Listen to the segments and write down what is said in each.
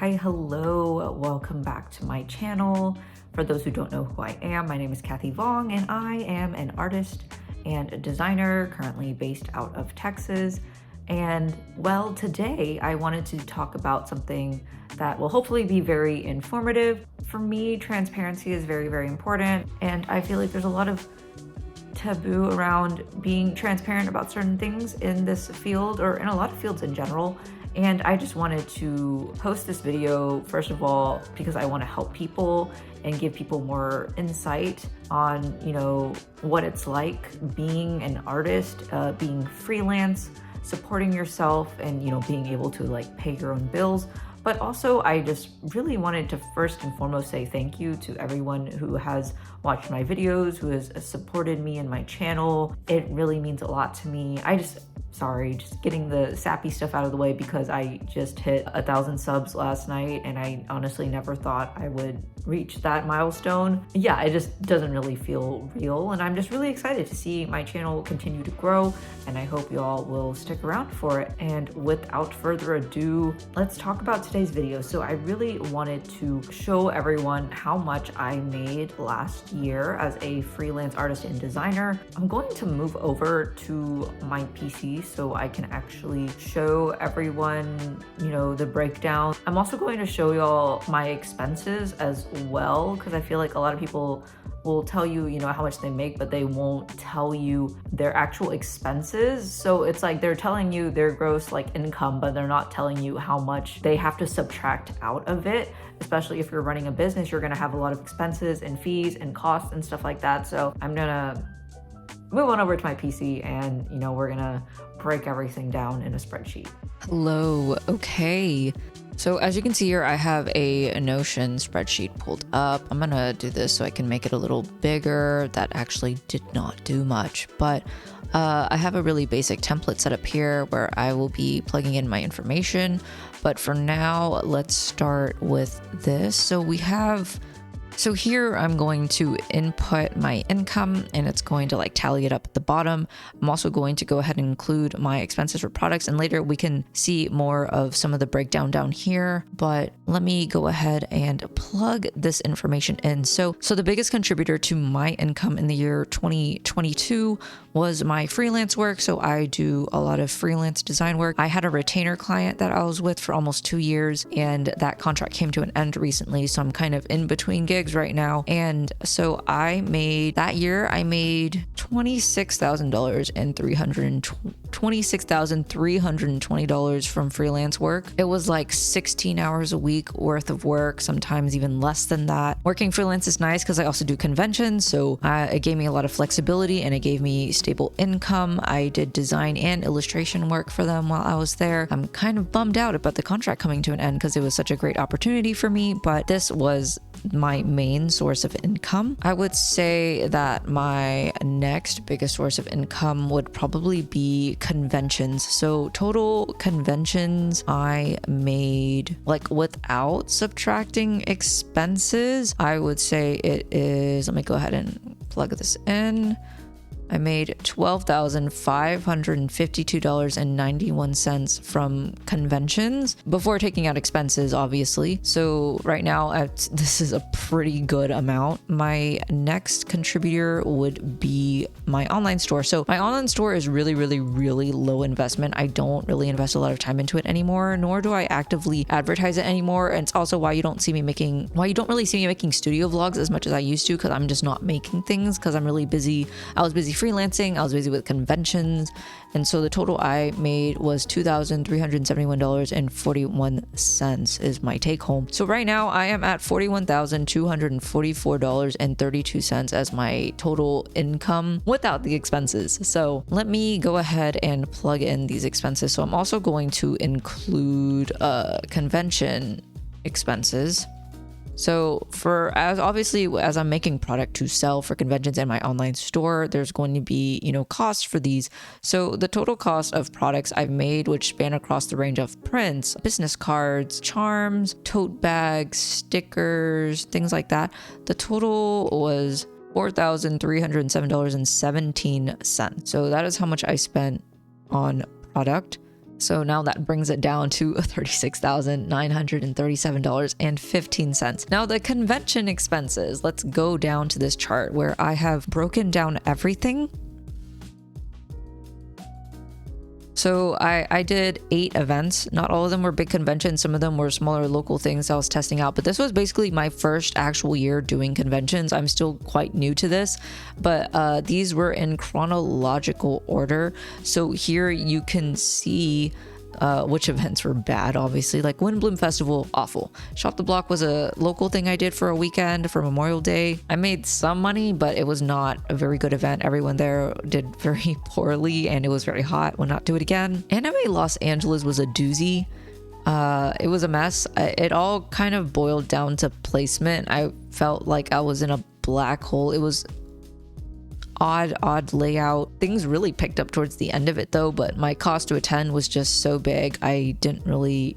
Hello, welcome back to my channel. For those who don't know who I am, my name is Kathy Vong and I am an artist and a designer currently based out of Texas. And well, today I wanted to talk about something that will hopefully be very informative. For me, transparency is very, very important, and I feel like there's a lot of taboo around being transparent about certain things in this field or in a lot of fields in general. And I just wanted to post this video, first of all, because I want to help people and give people more insight on, what it's like being an artist, being freelance, supporting yourself, and, being able to pay your own bills. But also, I just really wanted to first and foremost say thank you to everyone who has watched my videos, who has supported me and my channel. It really means a lot to me. Just getting the sappy stuff out of the way, because I just hit 1,000 subs last night and I honestly never thought I would reach that milestone. Yeah, it just doesn't really feel real, and I'm just really excited to see my channel continue to grow, and I hope you all will stick around for it. And without further ado, let's talk about today's video. So I really wanted to show everyone how much I made last year as a freelance artist and designer. I'm going to move over to my PC so I can actually show everyone, the breakdown. I'm also going to show y'all my expenses as well, because I feel like a lot of people will tell you, how much they make, but they won't tell you their actual expenses. So it's like they're telling you their gross income, but they're not telling you how much they have to subtract out of it. Especially if you're running a business, you're gonna have a lot of expenses and fees and costs and stuff like that. So I'm gonna move on over to my PC and, we're gonna break everything down in a spreadsheet. Hello. Okay. So as you can see here, I have a Notion spreadsheet pulled up. I'm gonna do this so I can make it a little bigger. That actually did not do much, but I have a really basic template set up here where I will be plugging in my information. But for now, let's start with this. So here I'm going to input my income and it's going to tally it up at the bottom. I'm also going to go ahead and include my expenses for products, and later we can see more of some of the breakdown down here. But let me go ahead and plug this information in. So the biggest contributor to my income in the year 2022 was my freelance work. So I do a lot of freelance design work. I had a retainer client that I was with for almost 2 years, and that contract came to an end recently. So I'm kind of in between gigs right now. And so I made $26,000 and $26,320 from freelance work. It was 16 hours a week worth of work, sometimes even less than that. Working freelance is nice because I also do conventions, so it gave me a lot of flexibility and it gave me stable income. I did design and illustration work for them while I was there. I'm kind of bummed out about the contract coming to an end because it was such a great opportunity for me, but this was my main source of income. I would say that my next biggest source of income would probably be conventions. So total conventions I made, without subtracting expenses, I would say it is, let me go ahead and plug this in. I made $12,552.91 from conventions before taking out expenses, obviously. So right now, this is a pretty good amount. My next contributor would be my online store. So my online store is really, really, really low investment. I don't really invest a lot of time into it anymore, nor do I actively advertise it anymore. And it's also why you don't really see me making studio vlogs as much as I used to, because I'm just not making things because I'm really busy. I was busy freelancing, I was busy with conventions, and so the total I made was $2,371.41 is my take home. So right now I am at $41,244.32 as my total income without the expenses. So let me go ahead and plug in these expenses. So I'm also going to include convention expenses. So as I'm making product to sell for conventions and my online store, there's going to be, costs for these. So the total cost of products I've made, which span across the range of prints, business cards, charms, tote bags, stickers, things like that, the total was $4,307.17. So that is how much I spent on product. So now that brings it down to $36,937.15. Now the convention expenses, let's go down to this chart where I have broken down everything. So I did 8 events. Not all of them were big conventions. Some of them were smaller local things I was testing out. But this was basically my first actual year doing conventions. I'm still quite new to this, but these were in chronological order. So here you can see which events were bad, obviously. Like Windbloom Festival, awful. Shop the Block was a local thing I did for a weekend for Memorial Day. I made some money, but it was not a very good event. Everyone there did very poorly and it was very hot. Would not do it again. Anime Los Angeles was a doozy. It was a mess. It all kind of boiled down to placement. I felt like I was in a black hole. It was odd layout. Things really picked up towards the end of it though, but my cost to attend was just so big. I didn't really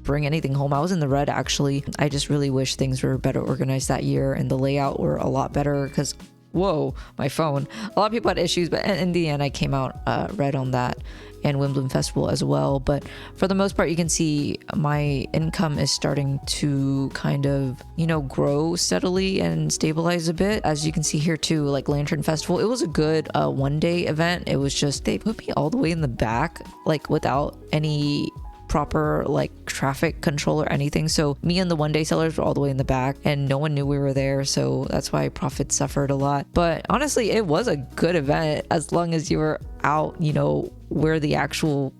bring anything home. I was in the red actually. I just really wish things were better organized that year and the layout were a lot better because whoa, my phone. A lot of people had issues, but in the end I came out red on that, and Windbloom Festival as well. But for the most part, you can see my income is starting to kind of, you know, grow steadily and stabilize a bit. As you can see here too, like Lantern Festival, it was a good one-day event. It was just, they put me all the way in the back, like without any proper like traffic control or anything. So me and the one day sellers were all the way in the back and no one knew we were there. So that's why profits suffered a lot. But honestly, it was a good event as long as you were out, you know, where the actual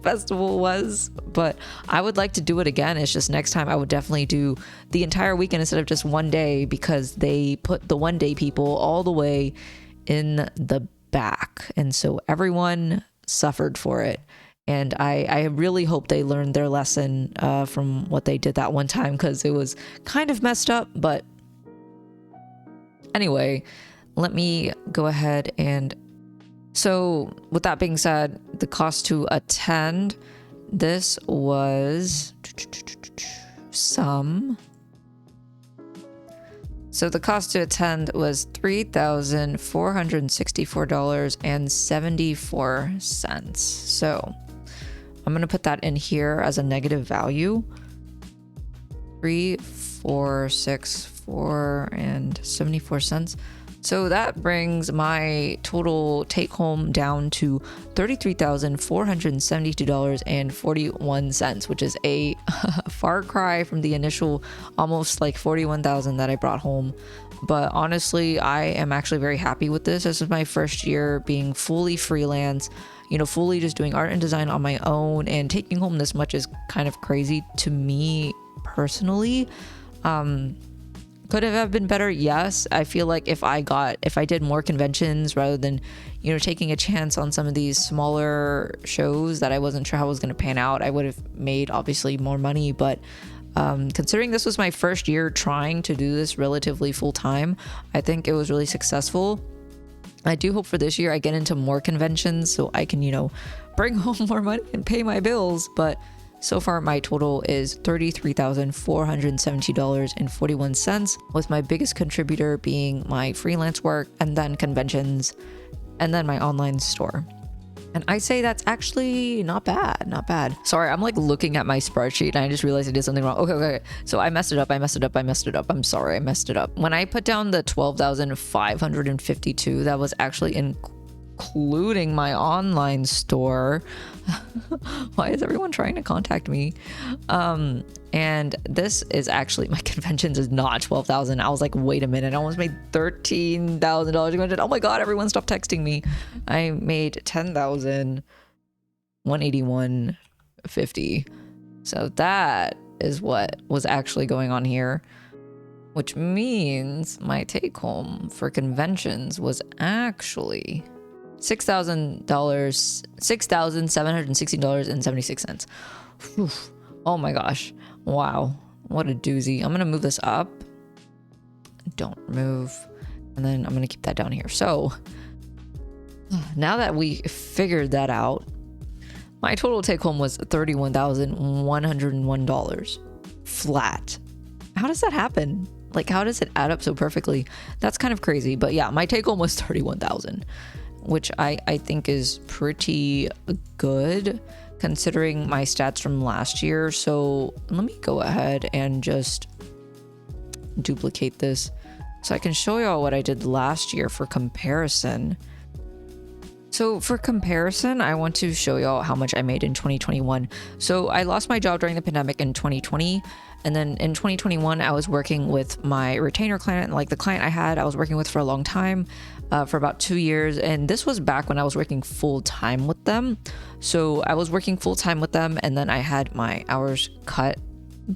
festival was. But I would like to do it again. It's just next time I would definitely do the entire weekend instead of just one day, because they put the one day people all the way in the back. And so everyone suffered for it. And I really hope they learned their lesson from what they did that one time, because it was kind of messed up. But anyway, let me go ahead and... So with that being said, the cost to attend, this was some... So the cost to attend was $3,464.74. So I'm going to put that in here as a negative value. 3,464 and 74 cents. So that brings my total take home down to $33,472.41, which is a far cry from the initial almost like $41,000 that I brought home. But honestly, I am actually very happy with this. This is my first year being fully freelance, you know, fully just doing art and design on my own, and taking home this much is kind of crazy to me personally. Could it have been better? Yes. I feel like if I did more conventions rather than, you know, taking a chance on some of these smaller shows that I wasn't sure how it was going to pan out, I would have made obviously more money. But considering this was my first year trying to do this relatively full time, I think it was really successful. I do hope for this year I get into more conventions so I can, you know, bring home more money and pay my bills. But so far, my total is $33,470.41, with my biggest contributor being my freelance work, and then conventions, and then my online store. And I say that's actually not bad, not bad. Sorry, I'm like looking at my spreadsheet and I just realized I did something wrong. Okay. So I messed it up. I'm sorry, I messed it up. When I put down the 12,552, that was actually including my online store. Why is everyone trying to contact me? And this is actually, my conventions is not 12,000. I was like, wait a minute, I almost made $13,000. Oh my God, everyone stop texting me. I made 10,181.50. So that is what was actually going on here, which means my take home for conventions was actually $6,716.76. Oh my gosh. Wow. What a doozy. I'm going to move this up. Don't move. And then I'm going to keep that down here. So now that we figured that out, my total take home was $31,101 flat. How does that happen? Like, how does it add up so perfectly? That's kind of crazy. But yeah, my take home was 31,000, which I think is pretty good considering my stats from last year. So let me go ahead and just duplicate this so I can show y'all what I did last year for comparison. So for comparison, I want to show y'all how much I made in 2021. So I lost my job during the pandemic in 2020. And then in 2021, I was working with my retainer client, like the client I was working with for a long time, for about 2 years. And this was back when I was working full time with them. So I was working full time with them, and then I had my hours cut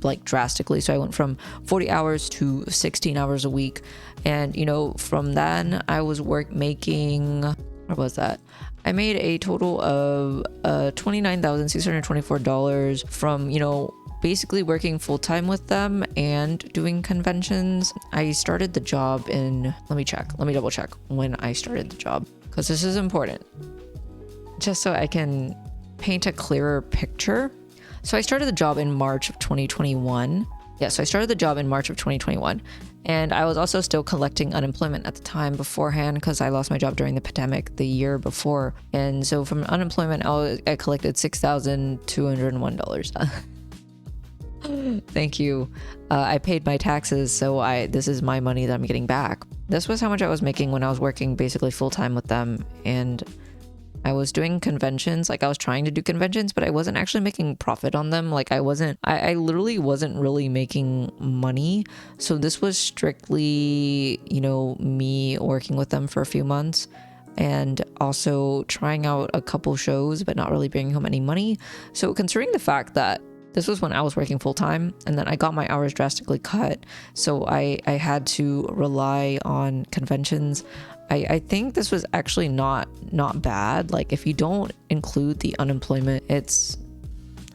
like drastically. So I went from 40 hours to 16 hours a week. And, you know, from then I was making, what was that? I made a total of $29,624 from, you know, basically working full-time with them and doing conventions. I started the job in, let me double check when I started the job, because this is important, just so I can paint a clearer picture. So I started the job in March of 2021. Yeah, so I started the job in March of 2021. And I was also still collecting unemployment at the time beforehand, because I lost my job during the pandemic the year before. And so from unemployment, I collected $6,201. Thank you. I paid my taxes, so this is my money that I'm getting back. This was how much I was making when I was working basically full-time with them. And I was doing conventions, like I was trying to do conventions, but I wasn't actually making profit on them. Like I literally wasn't really making money. So this was strictly, you know, me working with them for a few months and also trying out a couple shows, but not really bringing home any money. So considering the fact that this was when I was working full time, and then I got my hours drastically cut, so I had to rely on conventions. I think this was actually not bad. Like if you don't include the unemployment, it's,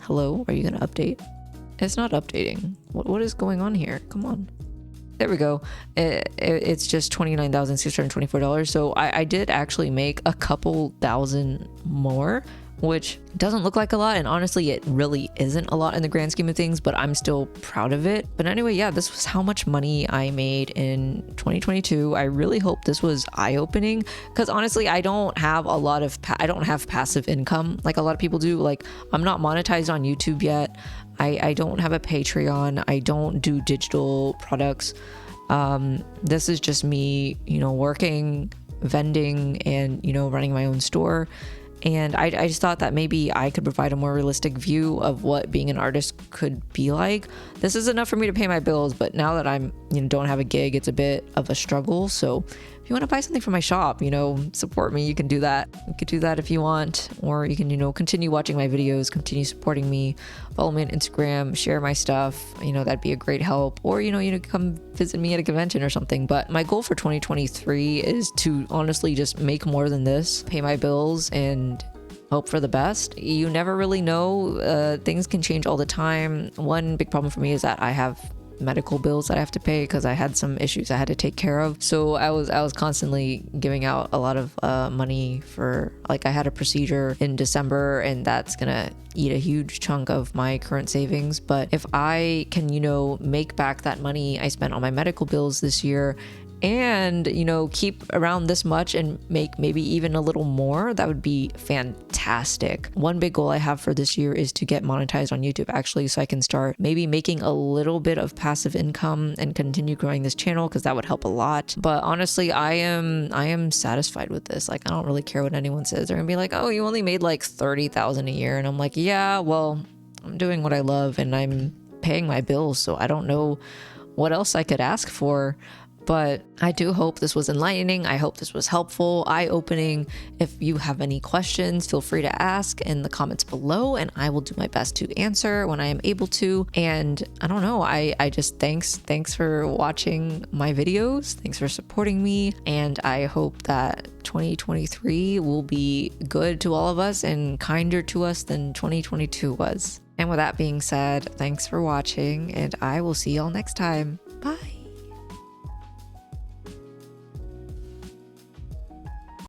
hello, are you gonna update? It's not updating. What is going on here? Come on. There we go. It's just $29,624. So I did actually make a couple thousand more, which doesn't look like a lot, and honestly it really isn't a lot in the grand scheme of things, but I'm still proud of it. But anyway, yeah, this was how much money I made in 2022. I really hope this was eye-opening, because honestly I don't have passive income like a lot of people do. Like I'm not monetized on YouTube yet. I don't have a Patreon. I don't do digital products. This is just me, you know, working, vending, and, you know, running my own store. And I just thought that maybe I could provide a more realistic view of what being an artist could be like. This is enough for me to pay my bills, but now that I'm, you know, don't have a gig, it's a bit of a struggle. So if you want to buy something from my shop, you know, support me, you can do that. You could do that if you want, or you can, you know, continue watching my videos, continue supporting me, follow me on Instagram, share my stuff. You know, that'd be a great help. Or, you know, come visit me at a convention or something. But my goal for 2023 is to honestly just make more than this, pay my bills, and hope for the best. You never really know. Things can change all the time. One big problem for me is that I have medical bills that I have to pay because I had some issues I had to take care of. So I was constantly giving out a lot of money for, like, I had a procedure in December, and that's gonna eat a huge chunk of my current savings. But if I can, you know, make back that money I spent on my medical bills this year, and, you know, keep around this much and make maybe even a little more, that would be fantastic. One big goal I have for this year is to get monetized on YouTube, actually, so I can start maybe making a little bit of passive income and continue growing this channel, because that would help a lot. But honestly, I am satisfied with this. Like, I don't really care what anyone says. They're gonna be like, oh, you only made like 30,000 a year, and I'm like, yeah, well, I'm doing what I love and I'm paying my bills, so I don't know what else I could ask for. But I do hope this was enlightening. I hope this was helpful, eye-opening. If you have any questions, feel free to ask in the comments below, and I will do my best to answer when I am able to. And I don't know, I just thanks for watching my videos. Thanks for supporting me. And I hope that 2023 will be good to all of us and kinder to us than 2022 was. And with that being said, thanks for watching, and I will see y'all next time. Bye.